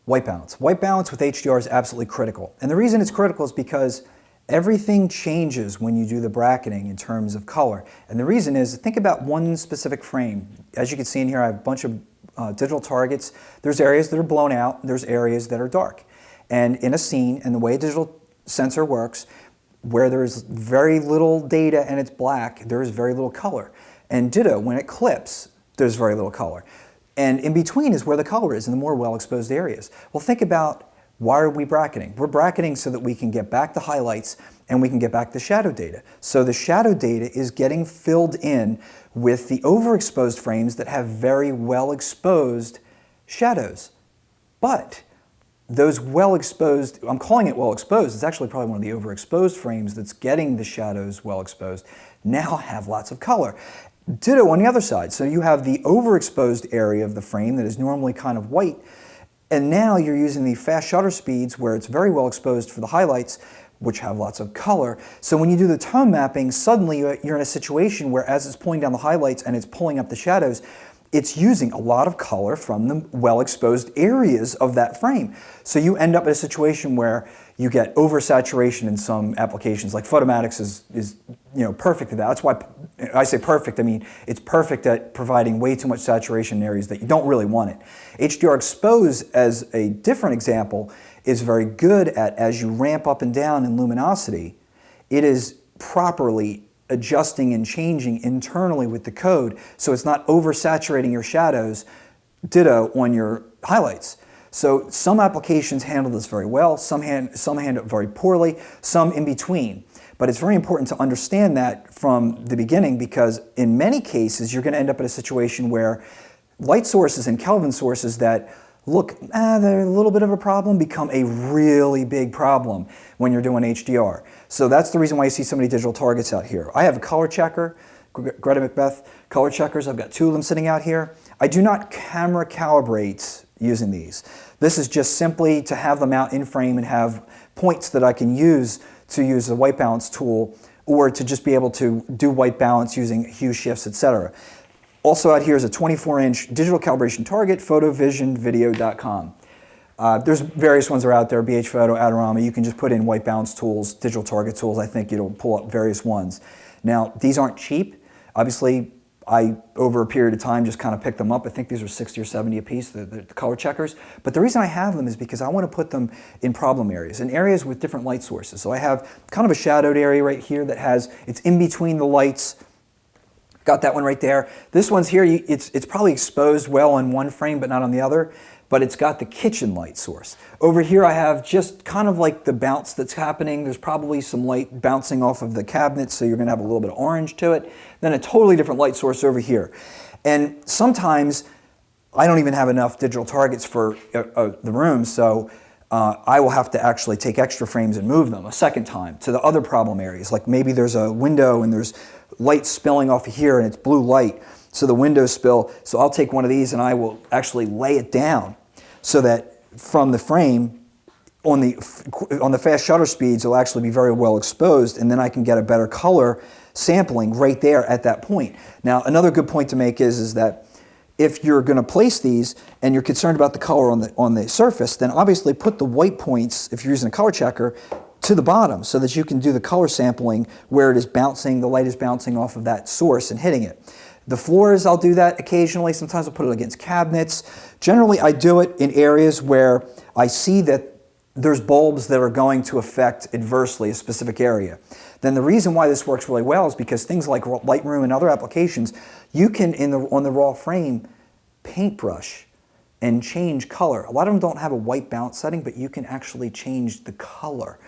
White balance. White balance with HDR is absolutely critical. And the reason it's critical is because everything changes when you do the bracketing in terms of color. And the reason is, think about one specific frame. As you can see in here, I have a bunch of digital targets. There's areas that are blown out, there's areas that are dark. And in a scene, and the way a digital sensor works, where there's very little data and it's black, there's very little color. And ditto, when it clips, there's very little color. And in between is where the color is in the more well-exposed areas. Well, think about, why are we bracketing? We're bracketing so that we can get back the highlights and we can get back the shadow data. So the shadow data is getting filled in with the overexposed frames that have very well-exposed shadows. But those well-exposed, I'm calling it well-exposed, it's actually probably one of the overexposed frames that's getting the shadows well-exposed, now have lots of color. Ditto on the other side. So you have the overexposed area of the frame that is normally kind of white, and now you're using the fast shutter speeds where it's very well exposed for the highlights, which have lots of color. So when you do the tone mapping, suddenly you're in a situation where as it's pulling down the highlights and it's pulling up the shadows, it's using a lot of color from the well-exposed areas of that frame. So you end up in a situation where you get oversaturation in some applications, like photomatics is perfect at that. That's why I say perfect, I mean it's perfect at providing way too much saturation in areas that you don't really want it. HDR Expose, as a different example, is very good at, as you ramp up and down in luminosity, it is properly adjusting and changing internally with the code, so it's not oversaturating your shadows, ditto on your highlights. So some applications handle this very well, some handle it very poorly, some in between. But it's very important to understand that from the beginning, because in many cases you're going to end up in a situation where light sources and Kelvin sources that look, they're a little bit of a problem, become a really big problem when you're doing HDR. So that's the reason why you see so many digital targets out here. I have a color checker, Greta Macbeth color checkers. I've got 2 of them sitting out here. I do not camera calibrate using these. This is just simply to have them out in frame and have points that I can use to use the white balance tool, or to just be able to do white balance using hue shifts, etc. Also out here is a 24-inch digital calibration target, photovisionvideo.com. There's various ones that are out there, BH Photo, Adorama. You can just put in white balance tools, digital target tools. I think it'll pull up various ones. Now, these aren't cheap. Obviously, I, over a period of time, just kind of picked them up. I think these are 60 or 70 a piece, the color checkers. But the reason I have them is because I want to put them in problem areas, in areas with different light sources. So I have kind of a shadowed area right here that has, it's in between the lights. Got that one right there. This one's here, it's probably exposed well on one frame, but not on the other. But it's got the kitchen light source. Over here I have just kind of like the bounce that's happening. There's probably some light bouncing off of the cabinet, so you're gonna have a little bit of orange to it. Then a totally different light source over here. And sometimes I don't even have enough digital targets for the room, so I will have to actually take extra frames and move them a second time to the other problem areas. Like maybe there's a window and there's light spilling off of here and it's blue light, so the windows spill. So I'll take one of these and I will actually lay it down so that from the frame, on the fast shutter speeds, it'll actually be very well exposed, and then I can get a better color sampling right there at that point. Now, another good point to make is that if you're going to place these and you're concerned about the color on the surface, then obviously put the white points, if you're using a color checker, to the bottom so that you can do the color sampling where it is bouncing, the light is bouncing off of that source and hitting it. The floors, I'll do that occasionally. Sometimes I'll put it against cabinets. Generally, I do it in areas where I see that there's bulbs that are going to affect adversely a specific area. Then the reason why this works really well is because things like Lightroom and other applications, you can, on the raw frame, paintbrush and change color. A lot of them don't have a white balance setting, but you can actually change the color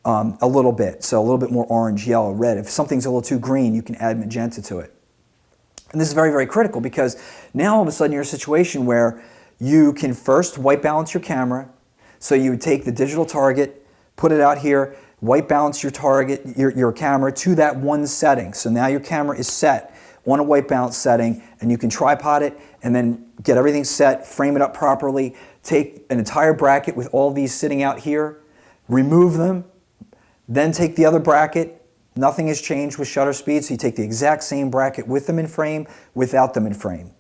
a little bit. So a little bit more orange, yellow, red. If something's a little too green, you can add magenta to it. And this is very, very critical because now all of a sudden you're in a situation where you can first white balance your camera. So you would take the digital target, put it out here, white balance your target, your camera to that one setting. So now your camera is set on a white balance setting, and you can tripod it and then get everything set, frame it up properly, take an entire bracket with all these sitting out here, remove them, then take the other bracket. Nothing has changed with shutter speed, so you take the exact same bracket with them in frame, without them in frame.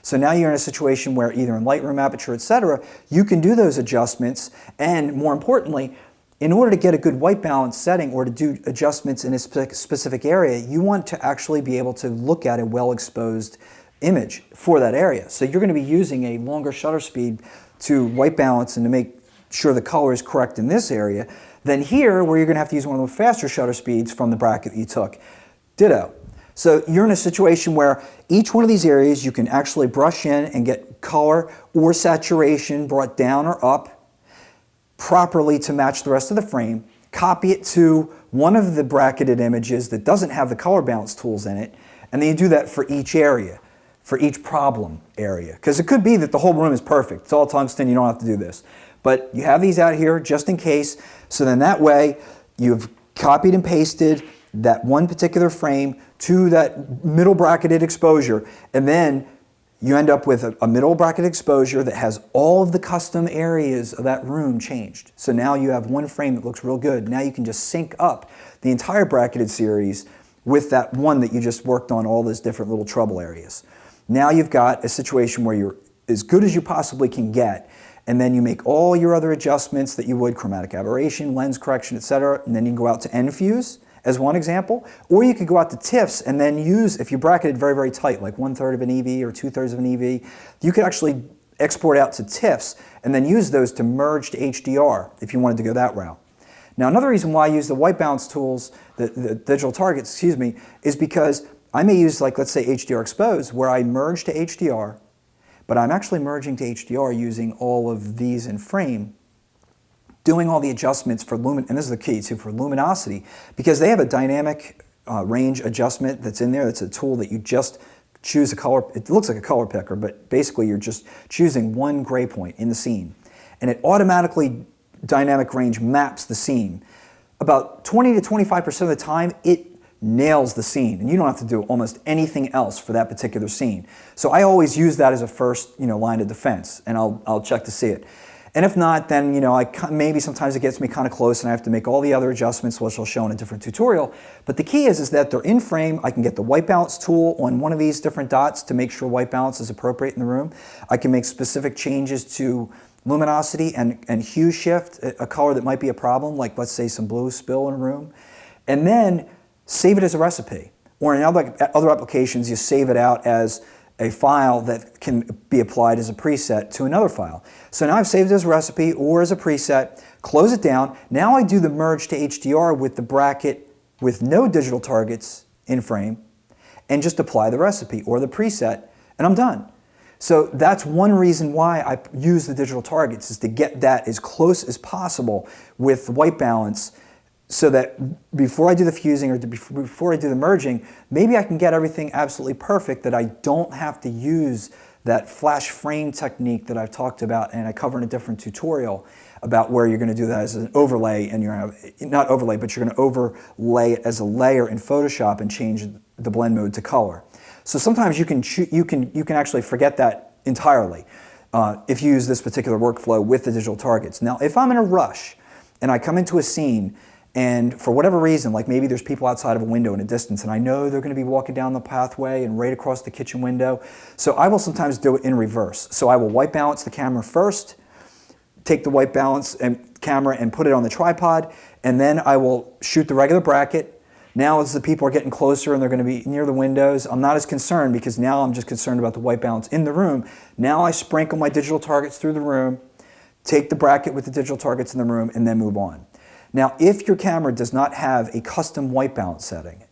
So now you're in a situation where either in Lightroom, Aperture, etc., you can do those adjustments, and more importantly, in order to get a good white balance setting or to do adjustments in a specific area, you want to actually be able to look at a well-exposed image for that area. So you're going to be using a longer shutter speed to white balance and to make sure the color is correct in this area than here, where you're going to have to use one of the faster shutter speeds from the bracket that you took. Ditto. So you're in a situation where each one of these areas you can actually brush in and get color or saturation brought down or up properly to match the rest of the frame, copy it to one of the bracketed images that doesn't have the color balance tools in it, and then you do that for each area, for each problem area. Because it could be that the whole room is perfect. It's all tungsten, you don't have to do this. But you have these out here just in case, so then that way you've copied and pasted that one particular frame to that middle bracketed exposure, and then you end up with a middle bracket exposure that has all of the custom areas of that room changed. So now you have one frame that looks real good. Now you can just sync up the entire bracketed series with that one that you just worked on all those different little trouble areas. Now you've got a situation where you're as good as you possibly can get, and then you make all your other adjustments that you would, chromatic aberration, lens correction, etc., and then you can go out to NFuse as one example, or you could go out to TIFFs and then use, if you bracketed very, very tight, like 1/3 of an EV or 2/3 of an EV, you could actually export out to TIFFs and then use those to merge to HDR if you wanted to go that route. Now, another reason why I use the white balance tools, the digital targets, excuse me, is because I may use, like, let's say HDR expose, where I merge to HDR, but I'm actually merging to HDR using all of these in frame, doing all the adjustments for and this is the key too, for luminosity, because they have a dynamic range adjustment that's in there. That's a tool that you just choose a color. It looks like a color picker, but basically you're just choosing one gray point in the scene, and it automatically dynamic range maps the scene. About 20 to 25% of the time, it nails the scene, and you don't have to do almost anything else for that particular scene. So I always use that as a first, line of defense, and I'll check to see it. And if not, then maybe sometimes it gets me kind of close and I have to make all the other adjustments, which I'll show in a different tutorial. But the key is that they're in frame. I can get the white balance tool on one of these different dots to make sure white balance is appropriate in the room. I can make specific changes to luminosity and hue shift, a color that might be a problem, like let's say some blue spill in a room, and then save it as a recipe. Or in other applications, you save it out as a file that can be applied as a preset to another file. So now I've saved it as a recipe or as a preset, close it down. Now I do the merge to HDR with the bracket with no digital targets in frame and just apply the recipe or the preset, and I'm done. So that's one reason why I use the digital targets, is to get that as close as possible with white balance, so that before I do the fusing or before I do the merging, maybe I can get everything absolutely perfect, that I don't have to use that flash frame technique that I've talked about and I cover in a different tutorial about where you're going to do that as an overlay, and you're going to, not overlay, but you're going to overlay it as a layer in Photoshop and change the blend mode to color. So sometimes you can actually forget that entirely if you use this particular workflow with the digital targets. Now, if I'm in a rush and I come into a scene, and for whatever reason, like maybe there's people outside of a window in a distance, and I know they're going to be walking down the pathway and right across the kitchen window, so I will sometimes do it in reverse. So I will white balance the camera first, take the white balance camera and put it on the tripod, and then I will shoot the regular bracket. Now as the people are getting closer and they're going to be near the windows, I'm not as concerned, because now I'm just concerned about the white balance in the room. Now I sprinkle my digital targets through the room, take the bracket with the digital targets in the room, and then move on. Now, if your camera does not have a custom white balance setting,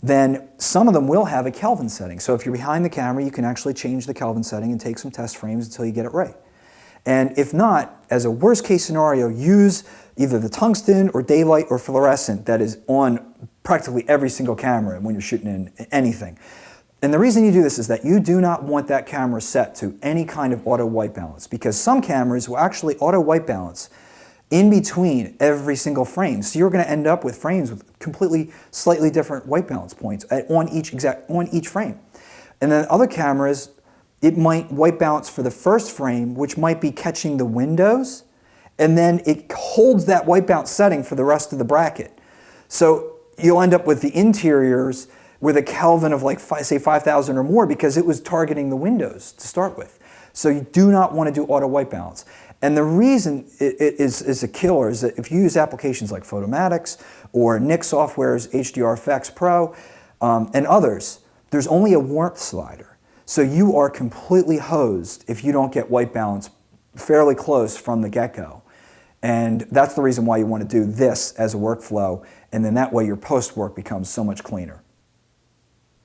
then some of them will have a Kelvin setting. So if you're behind the camera, you can actually change the Kelvin setting and take some test frames until you get it right. And if not, as a worst case scenario, use either the tungsten or daylight or fluorescent that is on practically every single camera when you're shooting in anything. And the reason you do this is that you do not want that camera set to any kind of auto white balance, because some cameras will actually auto white balance in between every single frame. So you're going to end up with frames with completely slightly different white balance points on each frame. And then other cameras, it might white balance for the first frame, which might be catching the windows, and then it holds that white balance setting for the rest of the bracket. So you'll end up with the interiors with a Kelvin of like, say 5,000 or more, because it was targeting the windows to start with. So you do not want to do auto white balance. And the reason it is a killer is that if you use applications like Photomatics or Nik Software's HDR Effects Pro and others, there's only a warmth slider. So you are completely hosed if you don't get white balance fairly close from the get-go. And that's the reason why you want to do this as a workflow, and then that way your post work becomes so much cleaner.